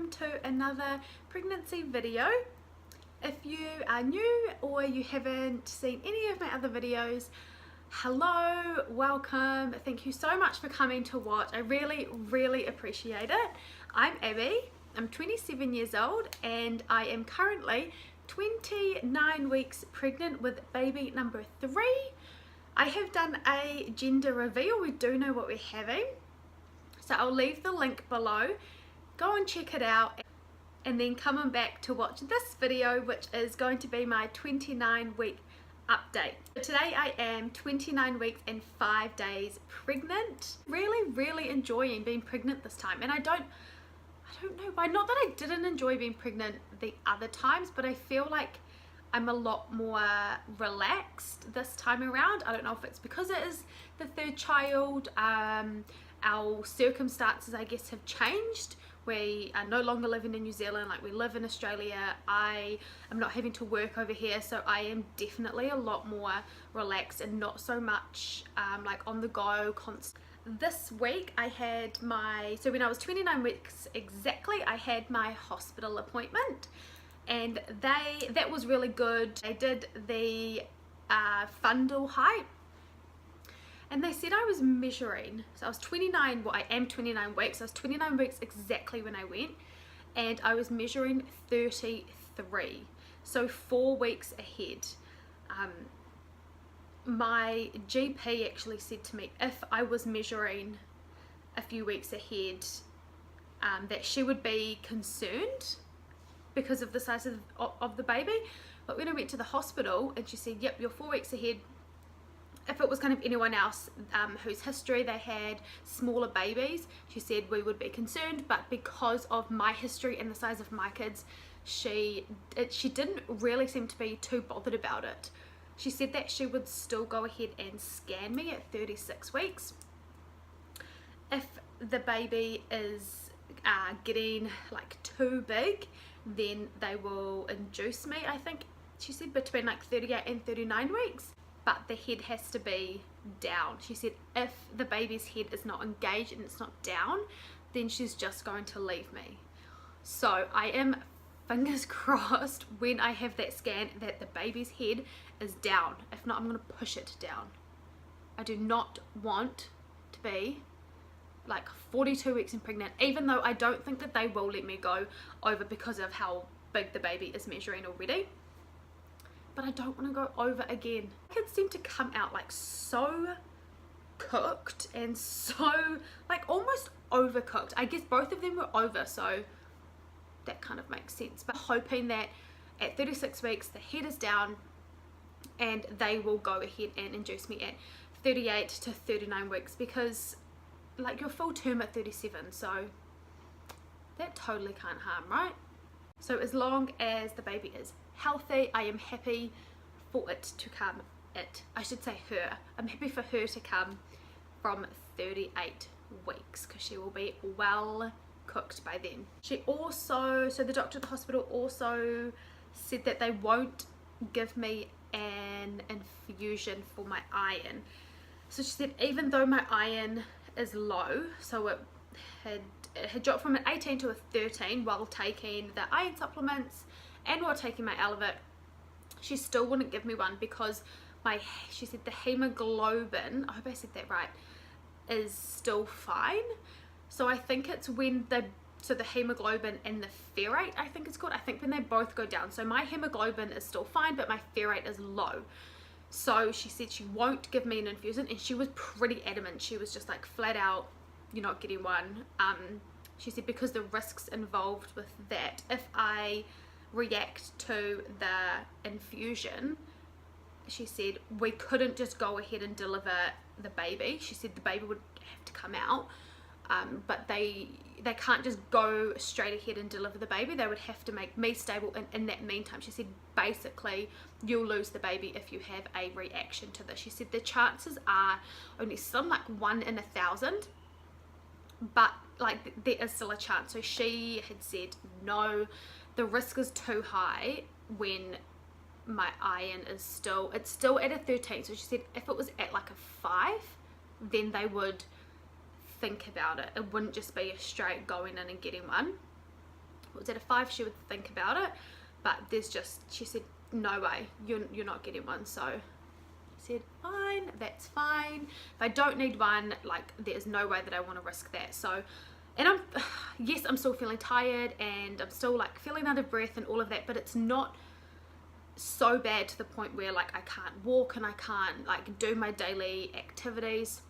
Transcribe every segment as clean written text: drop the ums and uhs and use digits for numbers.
welcome to another pregnancy video. If you are new or you haven't seen any of my other videos, hello, welcome, thank you so much for coming to watch. I really appreciate it. I'm Abby, I'm 27 years old and I am currently 29 weeks pregnant with baby number 3. I have done a gender reveal, we do know what we're having. So I'll leave the link below, go and check it out and then come on back to watch this video, which is going to be my 29 week update. So today I am 29 weeks and 5 days pregnant. Really enjoying being pregnant this time, and I don't know why. Not that I didn't enjoy being pregnant the other times, but I feel like I'm a lot more relaxed this time around. I don't know if it's because it is the third child. Our circumstances, I guess, have changed. We are no longer living in New Zealand, like we live in Australia. I am not having to work over here, so I am definitely a lot more relaxed and not so much like on the go constant. This week I had so when I was 29 weeks exactly, I had my hospital appointment, and that was really good. They did the fundal height, and they said I was measuring, so I was 29, well I am 29 weeks, I was 29 weeks exactly when I went, and I was measuring 33, so 4 weeks ahead. My GP actually said to me if I was measuring a few weeks ahead, that she would be concerned because of the size of the baby. But when I went to the hospital and she said, yep, you're 4 weeks ahead, if it was kind of anyone else whose history they had smaller babies, she said we would be concerned, but because of my history and the size of my kids, she didn't really seem to be too bothered about it. She said that she would still go ahead and scan me at 36 weeks. If the baby is getting like too big, then they will induce me, I think she said between like 38 and 39 weeks. But the head has to be down. She said if the baby's head is not engaged and it's not down, then she's just going to leave me. So I am fingers crossed when I have that scan that the baby's head is down. If not, I'm going to push it down. I do not want to be like 42 weeks and pregnant, even though I don't think that they will let me go over because of how big the baby is measuring already. But I don't want to go over again. Kids seem to come out like so cooked and so like almost overcooked. I guess both of them were over, so that kind of makes sense. But hoping that at 36 weeks the head is down and they will go ahead and induce me at 38 to 39 weeks, because like you're full term at 37, so that totally can't harm, right? So as long as the baby is healthy, I am happy for it to come, I should say her, I'm happy for her to come from 38 weeks because she will be well cooked by then. She also, so the doctor at the hospital also said that they won't give me an infusion for my iron. So she said even though my iron is low, so it had dropped from an 18 to a 13 while taking the iron supplements and while taking my Elevit, she still wouldn't give me one because she said the hemoglobin, I hope I said that right, is still fine. So I think it's when the hemoglobin and the ferrate, I think it's called, I think when they both go down. So my hemoglobin is still fine, but my ferrate is low. So she said she won't give me an infusion, and she was pretty adamant. She was just like flat out, you're not getting one. She said because the risks involved with that, if I react to the infusion, she said we couldn't just go ahead and deliver the baby. She said the baby would have to come out, but they can't just go straight ahead and deliver the baby. They would have to make me stable in that meantime. She said basically you'll lose the baby if you have a reaction to this. She said the chances are only some like 1 in 1,000, but like there is still a chance. So she had said no, the risk is too high when my iron is still at a 13. So she said if it was at like a 5, then they would think about it. It wouldn't just be a straight going in and getting one. it was at a 5, she would think about it, but there's just, she said, no way, you're not getting one. So I said, fine, that's fine. If I don't need one, like, there's no way that I want to risk that. So, and yes, I'm still feeling tired and I'm still like feeling out of breath and all of that, but it's not so bad to the point where like I can't walk and I can't like do my daily activities.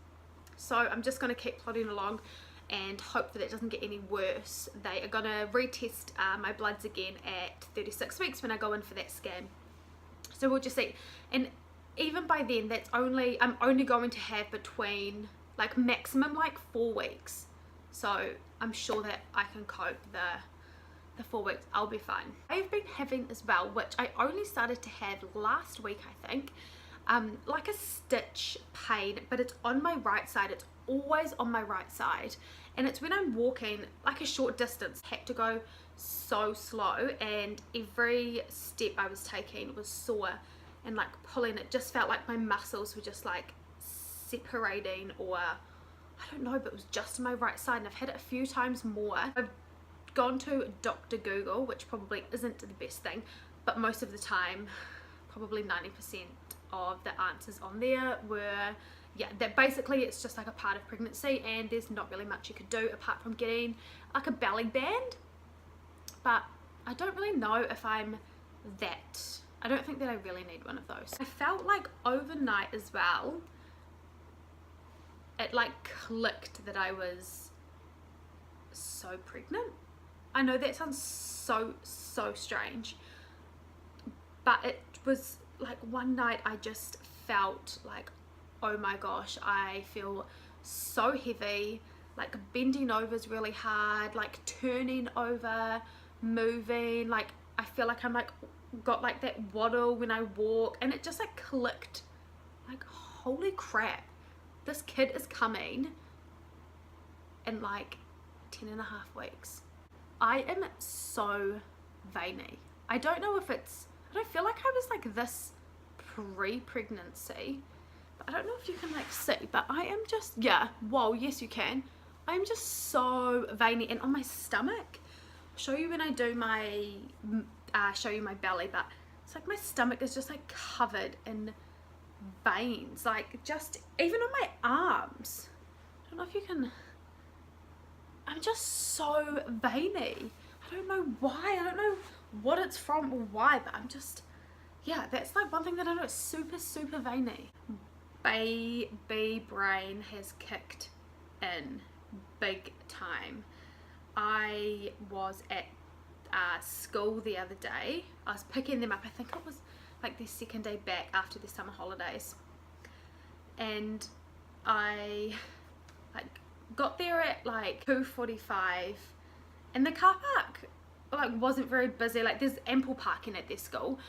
So I'm just going to keep plodding along and hope that it doesn't get any worse. They are going to retest my bloods again at 36 weeks when I go in for that scan. So we'll just see. And even by then, I'm only going to have between like maximum like 4 weeks. So I'm sure that I can cope the 4 weeks. I'll be fine. I've been having as well, which I only started to have last week, I think, like a stitch pain, but it's on my right side. It's always on my right side, and it's when I'm walking like a short distance. I had to go so slow, and every step I was taking was sore, and like pulling, it just felt like my muscles were just like separating, or I don't know, but it was just on my right side, and I've had it a few times more. I've gone to Dr. Google, which probably isn't the best thing, but most of the time, probably 90% of the answers on there were, yeah, that basically it's just like a part of pregnancy and there's not really much you could do apart from getting like a belly band. But I don't really know if I'm that, I don't think that I really need one of those. I felt like overnight as well, it like clicked that I was so pregnant. I know that sounds so strange, but it was like one night I just felt like, oh my gosh, I feel so heavy, like bending over is really hard, like turning over, moving, like I feel like I'm like got like that waddle when I walk, and it just like clicked, like holy crap, this kid is coming in like 10.5 weeks. I am so veiny. I don't know if it's, I don't feel like I was like this pre-pregnancy, but I don't know if you can like see, but I am just, yeah, whoa, yes you can. I'm just so veiny, and on my stomach, I'll show you when I do my, show you my belly, but it's like my stomach is just like covered in veins, like just even on my arms. I don't know if you can, I'm just so veiny. I don't know why, I don't know what it's from or why, but I'm just, yeah, that's like one thing that I know, it's super veiny. Baby brain has kicked in big time. I was at school the other day. I was picking them up, I think it was like their second day back after the summer holidays, and I like got there at like 2:45, and the car park like wasn't very busy. Like there's ample parking at their school,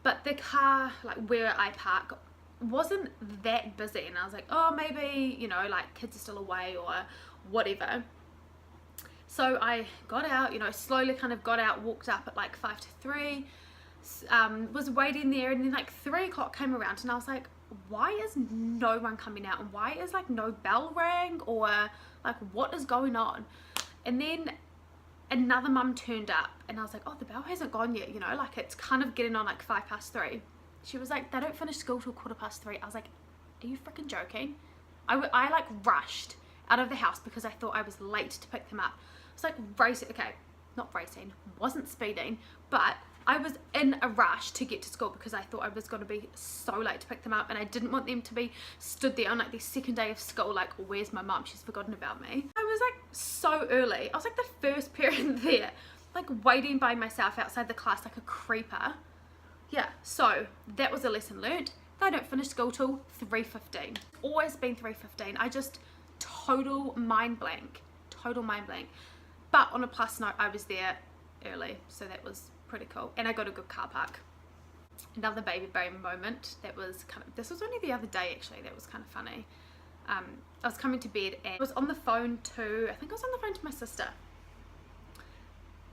but the car like where I park wasn't that busy, and I was like, oh, maybe, you know, like kids are still away or whatever. So I got out, you know, slowly kind of got out, walked up at like 2 to 3, was waiting there, and then like 3 o'clock came around, and I was like, why is no one coming out, and why is like no bell rang, or like what is going on? And then another mum turned up, and I was like, oh, the bell hasn't gone yet, you know, like it's kind of getting on like 3:05. She was like, they don't finish school till 3:15. I was like, are you freaking joking? I like rushed out of the house because I thought I was late to pick them up. I was like racing, okay, not racing, wasn't speeding, but I was in a rush to get to school because I thought I was going to be so late to pick them up, and I didn't want them to be stood there on like their second day of school like, where's my mum, she's forgotten about me. I was like so early, I was like the first parent there, like waiting by myself outside the class like a creeper. Yeah, so that was a lesson learnt. They don't finish school till 3:15. Always been 3:15. I just total mind blank. But on a plus note, I was there early, so that was pretty cool, and I got a good car park. Another baby brain moment that was kind of, this was only the other day actually, that was kind of funny. I was coming to bed and I was on the phone to, I think I was on the phone to my sister,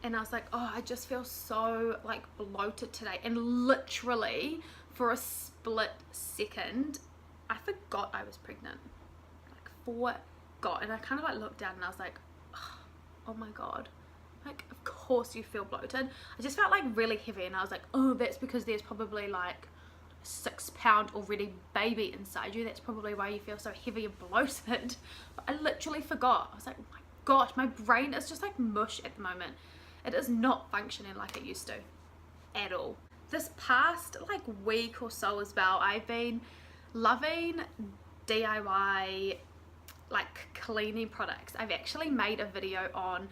and I was like, oh, I just feel so like bloated today, and literally for a split second I forgot I was pregnant, like forgot, and I kind of like looked down and I was like, oh my god, Like, of course you feel bloated. I just felt like really heavy, and I was like, oh, that's because there's probably like a 6-pound already baby inside you. That's probably why you feel so heavy and bloated. But I literally forgot. I was like, oh my gosh, my brain is just like mush at the moment. It is not functioning like it used to at all. This past like week or so as well, I've been loving DIY like cleaning products. I've actually made a video on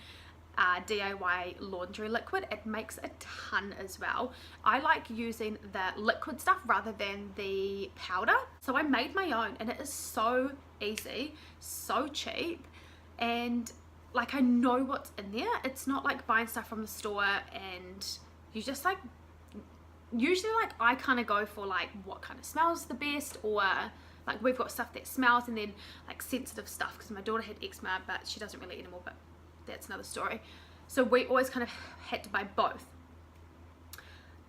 DIY laundry liquid. It makes a ton as well. I like using the liquid stuff rather than the powder, so I made my own, and it is so easy, so cheap, and like I know what's in there. It's not like buying stuff from the store and you just like, usually like I kind of go for like what kind of smells the best, or like we've got stuff that smells, and then like sensitive stuff, because my daughter had eczema but she doesn't really anymore, but that's another story. So we always kind of had to buy both,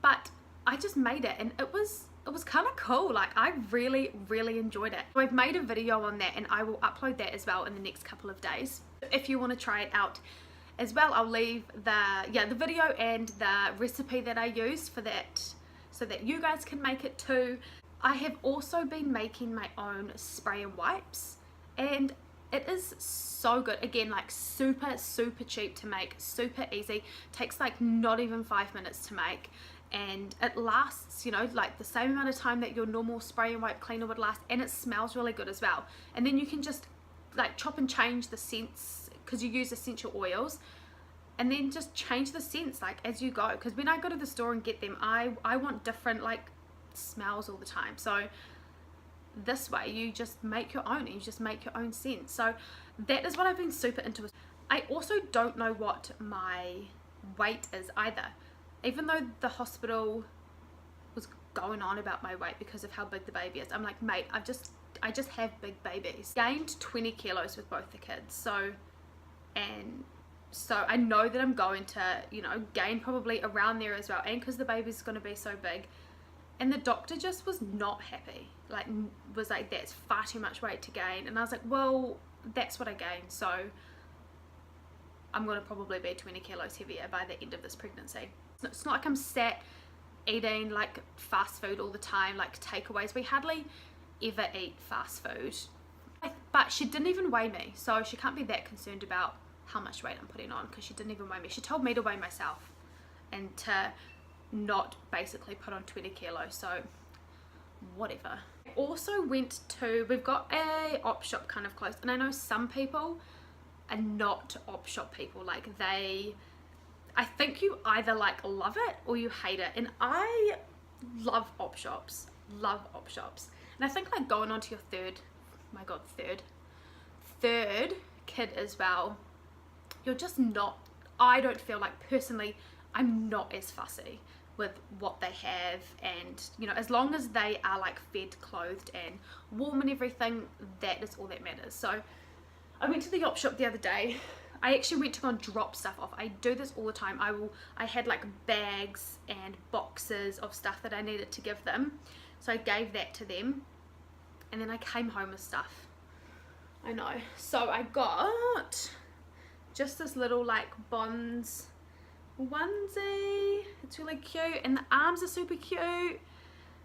but I just made it, and it was kind of cool. Like I really enjoyed it. So I've made a video on that, and I will upload that as well in the next couple of days. If you want to try it out as well, I'll leave the video and the recipe that I used for that, so that you guys can make it too. I have also been making my own spray and wipes, and it is so good. Again, like super cheap to make, super easy, takes like not even 5 minutes to make, and it lasts, you know, like the same amount of time that your normal spray and wipe cleaner would last, and it smells really good as well. And then you can just like chop and change the scents, because you use essential oils, and then just change the scents like as you go, because when I go to the store and get them, I want different like smells all the time. So this way you just make your own, and you just make your own scent. So that is what I've been super into. I also don't know what my weight is either, even though the hospital was going on about my weight because of how big the baby is. I'm like, mate, I just have big babies. Gained 20 kilos with both the kids, so I know that I'm going to, you know, gain probably around there as well, and because the baby's going to be so big. And the doctor just was not happy, like was like, that's far too much weight to gain. And I was like, well, that's what I gained, so I'm going to probably be 20 kilos heavier by the end of this pregnancy. It's not like I'm sat eating like fast food all the time, like takeaways. We hardly ever eat fast food. But she didn't even weigh me, so she can't be that concerned about how much weight I'm putting on, because she didn't even weigh me. She told me to weigh myself and to not basically put on 20 kilos, so whatever. I also went to, we've got a op shop kind of close, and I know some people are not op shop people. Like I think you either like love it or you hate it, and I love op shops, and I think like going on to your third kid as well, you're just not, I don't feel like, personally, I'm not as fussy with what they have, and you know, as long as they are like fed, clothed and warm and everything, that is all that matters. So I went to the op shop the other day. I actually went to go and drop stuff off. I do this all the time. I had like bags and boxes of stuff that I needed to give them, so I gave that to them, and then I came home with stuff. I know. So I got just this little like Bonds onesie. It's really cute, and the arms are super cute,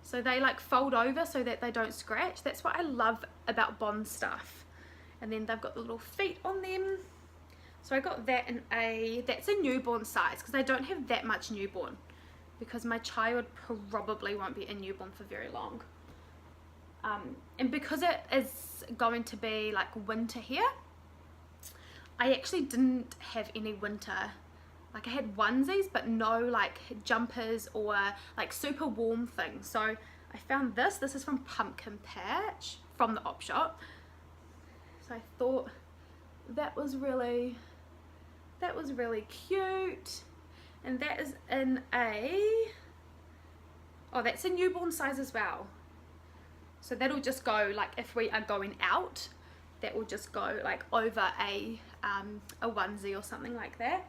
so they like fold over so that they don't scratch. That's what I love about Bond stuff. And then they've got the little feet on them, so I got that in that's a newborn size, because I don't have that much newborn, because my child probably won't be a newborn for very long, and because it is going to be like winter here, I actually didn't have any winter. Like I had onesies, but no like jumpers or like super warm things. So I found this is from Pumpkin Patch, from the op shop. So I thought that was really cute, and that is in that's a newborn size as well. So that'll just go, like if we are going out, that will just go like over a onesie or something like that.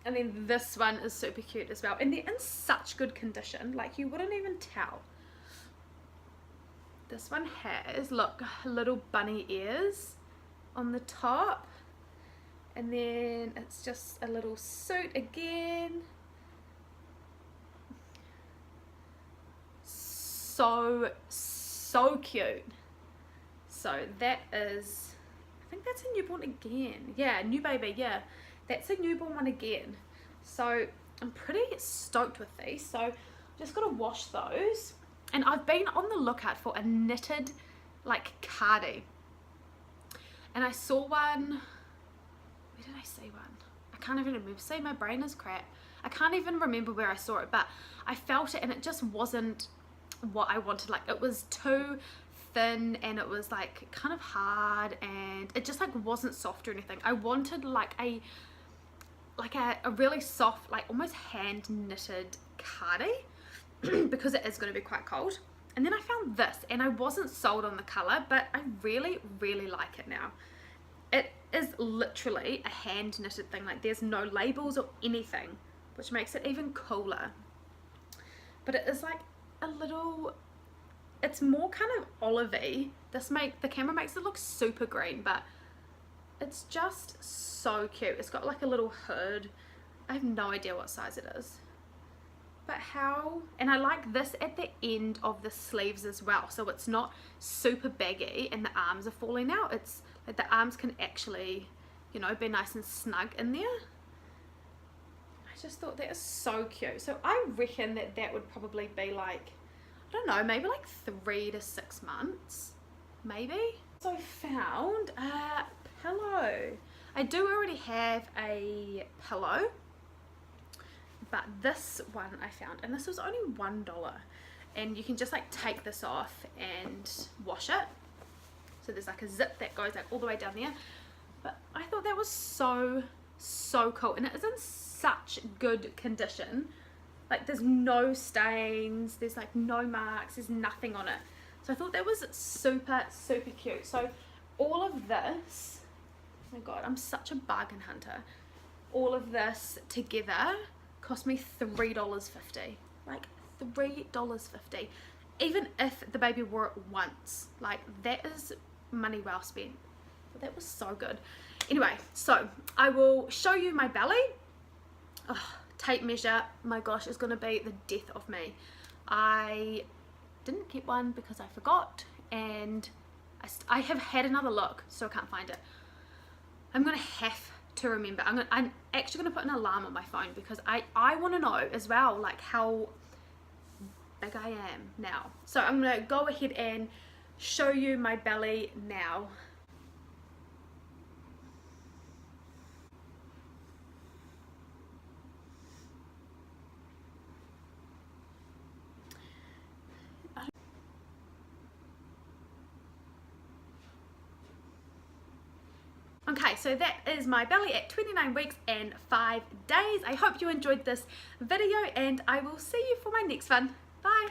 And then this one is super cute as well, and they're in such good condition, like you wouldn't even tell. This one has, look, little bunny ears on the top, And then it's just a little suit again. So cute. So that is, I think that's a newborn again. Yeah, new baby, yeah. That's a newborn one again. So I'm pretty stoked with these. So I'm just gonna wash those. And I've been on the lookout for a knitted like cardi. And I saw one, where did I see one? I can't even remember. See, my brain is crap. I can't even remember where I saw it, but I felt it and it just wasn't what I wanted. Like, it was too thin and it was like kind of hard and it just like wasn't soft or anything. I wanted like a really soft, like almost hand knitted cardi because it is going to be quite cold. And then I found this and I wasn't sold on the colour, but I really like it now. It is literally a hand knitted thing. Like, there's no labels or anything, which makes it even cooler. But it is like a little, it's more kind of olivey. The camera makes it look super green, but it's just so cute. It's got like a little hood. I have no idea what size it is. But how, and I like this at the end of the sleeves as well, so it's not super baggy and the arms are falling out. It's like the arms can actually, you know, be nice and snug in there. I just thought that is so cute. So I reckon that that would probably be like, I don't know, maybe like 3 to 6 months, maybe. So I found a pillow. I do already have a pillow, but this one I found, and this was only $1, and you can just like take this off and wash it. So there's like a zip that goes like all the way down there. But I thought that was so cool, and it is in such good condition. Like, there's no stains, there's like no marks, there's nothing on it. So I thought that was super cute. So all of this, oh my god, I'm such a bargain hunter. All of this together cost me $3.50. Like $3.50. Even if the baby wore it once, like that is money well spent. But that was so good. Anyway, so I will show you my belly. Oh, tape measure, my gosh, is gonna be the death of me. I didn't get one because I forgot, and I have had another look, so I can't find it. I'm gonna have to remember. I'm actually gonna put an alarm on my phone because I want to know as well, like how big I am now. So I'm gonna go ahead and show you my belly now. Okay, so that is my belly at 29 weeks and 5 days. I hope you enjoyed this video, and I will see you for my next one. Bye.